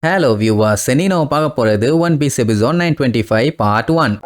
Hello viewers, இனி நம்ம பார்க்க போறது one piece episode 925 part 1.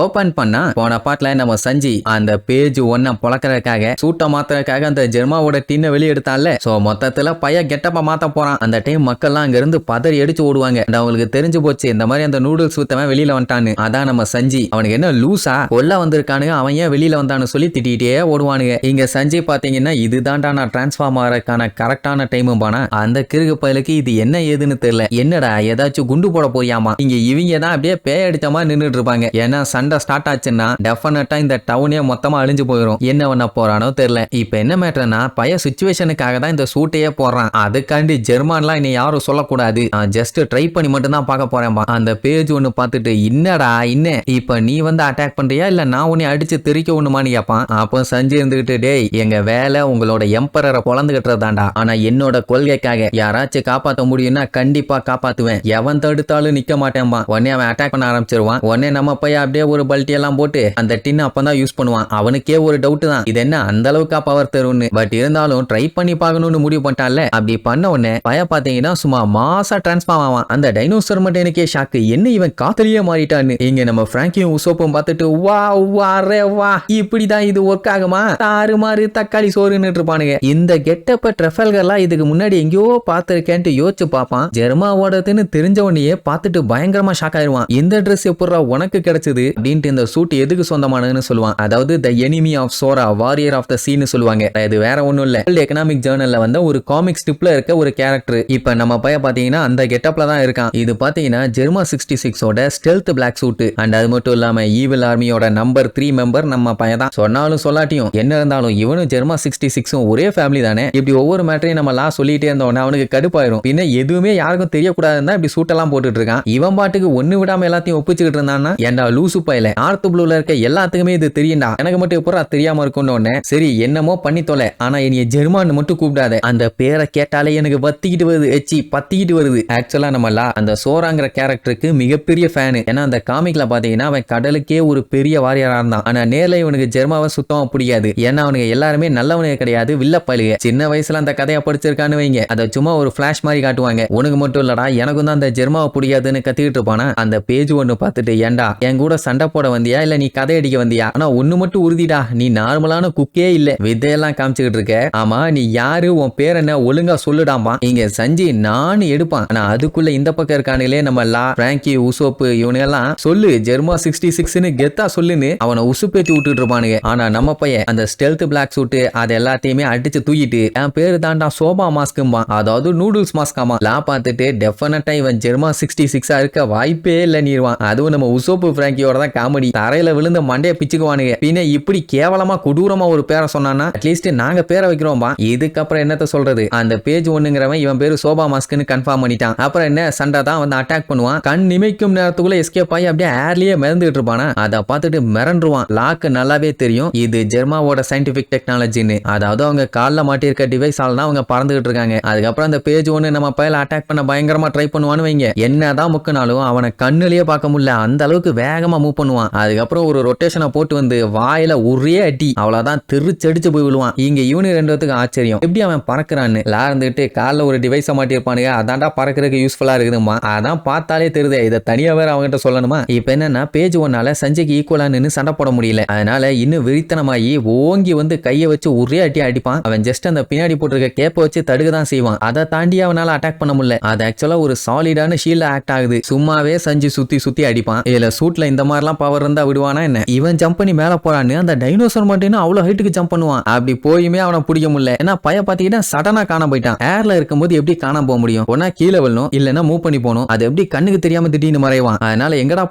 Open பண்ணா போன பாட்டுல நம்ம சஞ்சி அந்த பேஜ் ஒன்ன பொழக்கிறதுக்காக சூட்டை மாத்துறதுக்காக அந்த ஜெர்மாவோட டின்ன வெளியே எடுத்தால சோ மொத்தத்துல பைய கெட்டப்ப மாத்த போறான். அந்த டைம் மக்கள்லாம் அங்க இருந்து பதறி அடிச்சு ஓடுவாங்க. அவங்களுக்கு தெரிஞ்சு போச்சு இந்த மாதிரி அந்த நூடுல்ஸ் ஊத்தவன் வெளியில வந்துட்டான்னு. அதான் நம்ம சஞ்சி அவனுக்கு என்ன லூசா கொல்ல வந்திருக்கானுங்க, அவன் ஏன் வெளியில வந்தான்னு சொல்லி திட்டிகிட்டே ஓடுவானுங்க. இங்க சஞ்சி பாத்தீங்கன்னா இதுதான்டா நான் டிரான்ஸ்ஃபார்ம் ஆகிறதுக்கான கரெக்டான டைமும் பானா. அந்த கிறுக்கு பயலுக்கு இது என்ன ஏதுன்னு தெரியல. என்னடா ஏதாச்சும் குண்டு போட போறியாமா? இங்க இவங்க தான் அப்படியே பேய் அடிச்ச மாதிரி நின்றுட்டு இருப்பாங்க. ஏன்னா சண்டை ஸ்டார்ட் ஆச்சுன்னா டெஃபினட்டா இந்த டவுனே மொத்தமா அழிஞ்சு போயிடும். என்ன பண்ண போறானோ தெரியல. இப்ப என்ன மேட்டர்னா பைய சிச்சுவேஷனுக்காக தான் இந்த சூட்டையே போடுறான். அதுக்காண்டி ஜெர்மான்லாம் இனி யாரும் சொல்லக்கூடாது, ஜஸ்ட் ட்ரை பண்ணி மட்டும் தான் பார்க்க போறேன். அந்த பேஜ் ஒன்னு பார்த்துட்டு என்னடா இன்ன இப்ப நீ வந்து அட்டாக் பண்றியா இல்ல நான் உன்னை அடிச்சு திரிக்க ஒண்ணுமான்னு கேட்பான். அப்போ சஞ்சய் இருந்துகிட்டு டேய் எங்க வேலை உங்களோட எம்பரரை பொழந்து கட்டுறதாண்டா, ஆனா என்னோட கொள்கைக்காக யாராச்சும் காப்பாற்ற முடியும்னா கண்டிப்பா காப்பாத்துவேன், எவன் தடுத்தாலும் நிக்க மாட்டேன்பா. உடனே அவன் அட்டாக் பண்ண ஆரம்பிச்சிருவான். உடனே நம்ம பையன் அப்படியே ஒரு பல்ட்டி எல்லாம் போட்டு அந்த டின் அப்பதான் யூஸ் பண்ணுவான். அவனுக்கே ஒரு டவுட் தான் இது என்ன அந்த அளவுக்கு பவர் தரும்னு. பட் இருந்தாலும் ட்ரை பண்ணி பார்க்கணும்னு முடிவு பண்ணிட்டான்ல. அப்படி பண்ண உடனே பய பாத்தீங்கன்னா சும்மா மாசா டிரான்ஸ்ஃபார்ம் ஆவான். அந்த டைனோசர் மட்டும் எனக்கே ஷாக்கு, என்ன இவன் காத்தலியே மாறிட்டான்னு. இங்க நம்ம பிராங்கியும் உசோப்பும் பார்த்துட்டு வா வாரே வா இப்படிதான் இது ஒர்க் ஆகுமா, தாறு மாறு தக்காளி சோறுன்னு இருப்பானுங்க. இந்த கெட்டப்ப ட்ரெஃபல்கர்லாம் இதுக்கு முன்னாடி எங்கேயோ பார்த்திருக்கேன்ட்டு யோசிச்சு பார்ப்பான். ஜெர்மாவோடதுன்னு தெரிஞ்சவனையே பார்த்துட்டு பயங்கரமா ஷாக் ஆயிருவான். இந்த ட்ரெஸ் எப்படா உனக்கு கிடைச்சது அப்படின்ட்டு இந்த சூட் எதுக்கு சொந்தமானதுன்னு சொல்லுவான். அதாவது the enemy of sorrow warrior of the சீன்னு சொல்லுவாங்க. இது வேற ஒண்ணும் இல்ல, வேர்ல்ட் எகனாமிக் ஜர்னல்ல வந்து ஒரு காமிக் ஸ்ட்ரிப்ல இருக்க ஒரு கேரக்டர். இப்ப நம்ம பைய பாத்தீங்கன்னா அந்த கெட்டப்ல தான் இருக்கான். இது பாத்தீங்கன்னா ஜெர்மா 66ஓட ஸ்டெல்த் பிளாக் சூட். அண்ட் அது மட்டும் இல்லாம ஈவில் ஆர்மியோட நம்பர் 3 மெம்பர் நம்ம பையன் தான். சொன்னாலும் சொல்லாட்டியும் என்ன இருந்தாலும் இவனும் ஜெர்மா 66ம் ஒரே ஃபேமிலி தானே. இப்படி ஒவ்வொரு மேட்டரையும் நம்ம லா சொல்லிட்டே இருந்தோம்னா அவனுக்கு கடுப்பாயிரும். பின்ன எதுவுமே யாருக்கும் தெரியக்கூடாதுன்னு இப்படி சூட்டெல்லாம் போட்டுட்டு இருக்கான். இவன் பாட்டுக்கு ஒண்ணு விடாம எல்லாத்தையும் ஒப்பிச்சுக்கிட்டு இருந்தான்னா ஏன்டா லூசு பையல, நார்த் ப்ளூல இருக்க எல்லாத்துக்குமே இது தெரியும்டா, எனக்கு மட்டும் எப்போ தெரியாம இருக்கும்னு. சரி என்னமோ பண்ணி தொலை, ஆனா என்னைய ஜெர்மான்னு மட்டும் கூப்பிடாத. அந்த பேரை கேட்டாலே எனக்கு வத்திக்கிட்டு வருது, எச்சி பத்திக்கிட்டு வருது. ஆக்சுவலா நம்ம அந்த சோராங்கிற கேரக்டருக்கு மிகப்பெரிய ஃபேனு. ஏன்னா அந்த காமிக்ல பாத்தீங்கன்னா அவன் கடலுக்கே ஒரு பெரிய வாரியரா இருந்தான். ஆனா நேர்ல இவனுக்கு ஜெர்மாவை சுத்தமா பிடிக்காது. ஏன்னா அவனுக்கு எல்லாருமே நல்லவனுக்கு கிடையாது, வில்லப்பழுக. சின்ன வயசுல அந்த கதையை படிச்சிருக்கான்னு வைங்க, அதை சும்மா ஒரு பிளாஷ் மாதிரி காட்டுவாங்க. உனக்கு மட்டும் இல்லடா எனக்கும் தான் அந்த ஜெர்மாவை பிடிக்காதுன்னு கத்திக்கிட்டு இருப்பானா. அந்த பேஜ் ஒன்னு பார்த்துட்டு ஏண்டா என் கூட சண்டை போட வந்தியா இல்ல நீ கதை அடிக்க வந்தியா? ஆனா ஒண்ணு மட்டும் உறுதிடா, நீ நார்மலான குக்கே இல்ல, விதையெல்லாம் காமிச்சுக்கிட்டு இருக்க. ஆமா நீ யாரு, உன் பேர் என்ன ஒழுங்கா சொல்லுடாமா. இங்க சஞ்சய் நானு எடுப்பான். ஆனா அதுக்குள்ள இந்த பக்கம் இருக்கானுங்களே நம்ம லா பிராங்கி உசோப்பு இவனுங்கெல்லாம் சொல்லு ஜெர்மா 66ன்னு கெத்தா சொல்லுன்னு அவனை உசுப்பேத்தி விட்டுட்டு இருப்பானுங்க. ஆனா நம்ம பையன் அந்த ஸ்டெல்த் பிளாக் சூட் அது எல்லாத்தையுமே அடிச்சு தூக்கிட்டு என் பேரு தாண்டா சோபா மாஸ்க்கும்பா, அதாவது நூடுல்ஸ் மாஸ்காமா. லா பார்த்துட்டு டெஃபினட்டா இவன் ஜெர்மா 66ஆ இருக்க வாய்ப்பே இல்ல நீர்வான். அதுவும் நம்ம உசோப்பு பிராங்கியோட தான் காமெடி. தரையில விழுந்த மண்டைய பிச்சுக்குவானுங்க. பின்ன இப்படி கேவலமா கொடூரமா ஒரு பேரை சொன்னானா அட்லீஸ்ட் நாங்க பேரை வைக்கிறோம்பா. இதுக்கப்புறம் என்னத்த சொல்றது, அந்த பேஜ் ஒண்ணுங்கிறவன் இவன் பேரு சோபா மாஸ்க்னு கன்ஃபார்ம் பண்ணிட்டான். அப்புறம் என்ன சண்டை தான் வந்து அட்டாக் பண்ணுவான். கண் நிமைக்கும் நேரத்துக்குள்ள எஸ்கேப் ஆகி அப்படியே ஏர்லயே மிதந்துட்டு இருப்பானா. அதை பார்த்துட்டு மிரண்டுருவான். லாக்கு நல்லாவே தெரியும் இது ஜெர்மாவோட சயின்டிபிக் டெக்னாலஜின்னு. அதாவது அவங்க காலில் மாட்டிருக்க டிவைஸ் ஆல்தான் அவங்க பறந்துகிட்டு இருக்காங்க. அதுக்கப்புறம் அந்த பேஜ் ஒண்ணு நம்ம பையில அட்டாக் பண்ண பயங்கரமா ட்ரை பண்ணுவான்னு வைங்க, என்னதான் முக்கினாலும் அவனை கண்ணுலயே பார்க்க முடியல, அந்த அளவுக்கு வேகமா மூவ் பண்ணுவான். அதுக்கப்புறம் ஒரு ரொட்டேஷனை போட்டு வந்து வாயில ஒரே அடி, அவ்வளவுதான் திருச்சடிச்சு போய் விழுவான். இங்க இவனு ரெண்டுத்துக்கு ஆச்சரியம் எப்படி அவன் பறக்குறான்னு. லா இருந்துட்டு காலில் ஒரு டிவைஸை மாட்டிருப்பானுங்க, அதான்டா பறக்கிறதுக்கு யூஸ்ஃபுல்லா இருக்குதுமா. அதான் பார்த்தாலே தெரியுது, இதை தனியா வேற அவங்ககிட்ட சொல்லணுமா. இப்ப என்னன்னா பேஜ் ஒன்னால சஞ்சய்க்கு ஈக்குவலா நின்று சண்டை போட முடியல. அதனால இன்னும் விரித்தனமாயி ஓங்கி வந்து கையை வச்சு ஒரே அடி அடிப்பான். அவன் ஜஸ்ட் அந்த பின்னாடி போட்டிருக்க கேப்ப வச்சு தடுக்க தான் செய்வான். அதை தாண்டி அவனால அட்டாக் பண்ண முடியல. அது ஆக்சுவலா ஒரு சாலிடான ஷீல்ட் ஆக்ட் ஆகுது. சும்மாவே சஞ்சு சுத்தி சுத்தி அடிப்பான். இதுல சூட்ல இந்த மாதிரிலாம் பவர் இருந்தா விடுவானா என்ன. இவன் ஜம்ப் பண்ணி மேல போறான்னு அந்த டைனோசர் மட்டும் அவ்வளவு ஹைட்டுக்கு ஜம்ப் பண்ணுவான். அப்படி போயுமே அவனை பிடிக்க முடியல. ஏன்னா பைய பாத்தீங்கன்னா சடனா காண போயிட்டான். ஏர்ல இருக்கும்போது எப்படி காண போக முடியும், ஒன்னா கீழே விழணும் இல்லன்னா மூவ் பண்ணி போகணும். அது எப்படி கண்ணுக்கு தெரியாம திடீர்னு மறைவான். அதனால எங்கடா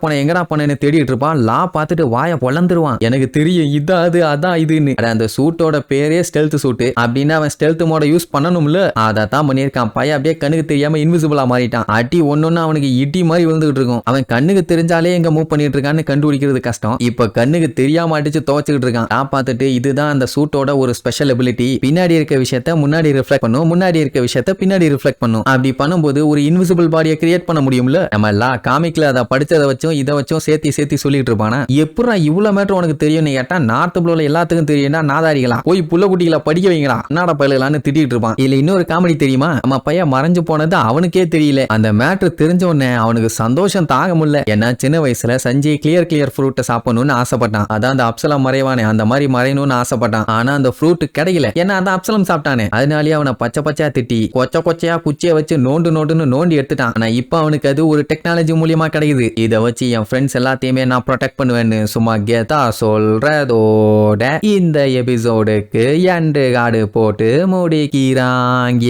போனேன்னு தேடிட்டு இருப்பான். லா பார்த்துட்டு வாய பொழந்துருவான். எனக்கு தெரியும் இதான் அது அதான் இதுன்னு. அந்த சூட்டோட பேரே ஸ்டெல்த் சூட். அப்படின்னா அவன் ஸ்டெல்த் மோட யூஸ் பண்ணணும்ல, அதை தான் பண்ணியிருக்கான். பைய அப்படியே கண்ணுக்கு தெரியாம இன்விசிபிளா மாறிட்டான். அடி ஒன்னொன்னு அவனுக்கு இடி மாதிரி விழுந்துகிட்டு இருக்கும். அவன் கண்ணுக்கு தெரிஞ்சாலே எங்க மூவ் பண்ணிட்டு இருக்கான்னு என்னன்னு கண்டுபிடிக்கிறது கஷ்டம். இப்ப கண்ணுக்கு தெரியாம அடிச்சு துவச்சுக்கிட்டு இருக்கான். காப்பாத்துட்டு இதுதான் அந்த சூட்டோட ஒரு ஸ்பெஷல் எபிலிட்டி. பின்னாடி இருக்க விஷயத்த முன்னாடி ரிஃப்ளெக்ட் பண்ணும், முன்னாடி இருக்க விஷயத்த பின்னாடி ரிஃப்ளெக்ட் பண்ணும். அப்படி பண்ணும்போது ஒரு இன்விசிபிள் பாடியை கிரியேட் பண்ண முடியும்ல. நம்ம எல்லாம் காமிக்ல அதை படிச்சதை வச்சும் இதை வச்சும் சேர்த்தி சொல்லிட்டு இருப்பானா. எப்படா இவ்வளவு மேட்டர் உனக்கு தெரியும்னு கேட்டா நார்த் ப்ளூல எல்லாத்துக்கும் தெரியும்னா நாதாரிகளா போய் புள்ள குட்டிகளை படிக்க வைங்களா என்னடா பயலுகளான்னு திட்டிட்டு இருப்பான். இல்ல இன்னொரு காமெடி தெரியுமா, நம்ம பையன் மறைஞ்சு போனது அவனுக்கே தெரியல. அந்த மேட்டர் தெரிஞ்ச உடனே அவனுக்கு சந்தோஷம் தாங்க முடியல. ஏன்னா சின்ன வயசுல சஞ்சய் கிளியர் ஃப்ரூட்டை சாப்பிடணும்னு ஆசைப்பட்டான். அதான் அந்த அப்சலம் மறைவானே அந்த மாதிரி மறையணும்னு ஆசைப்பட்டான். ஆனா அந்த ஃப்ரூட் கிடைக்கல. ஏன்னா அந்த அப்சலம் சாப்பிட்டானே. அதனாலேயே அவனை பச்சையா திட்டி கொச்சையா குச்சியை வச்சு நோண்டுன்னு நோண்டி எடுத்துட்டான். ஆனா இப்ப அவனுக்கு அது ஒரு டெக்னாலஜி மூலியமா கிடைக்குது. இதை வச்சு என் ஃப்ரெண்ட்ஸ் எல்லாத்தையுமே நான் ப்ரொடெக்ட் பண்ணுவேன்னு சும்மா கேத்தா சொல்றதோட இந்த எபிசோடுக்கு எண்டு கார்டு போட்டு முடிக்கிறாங்க.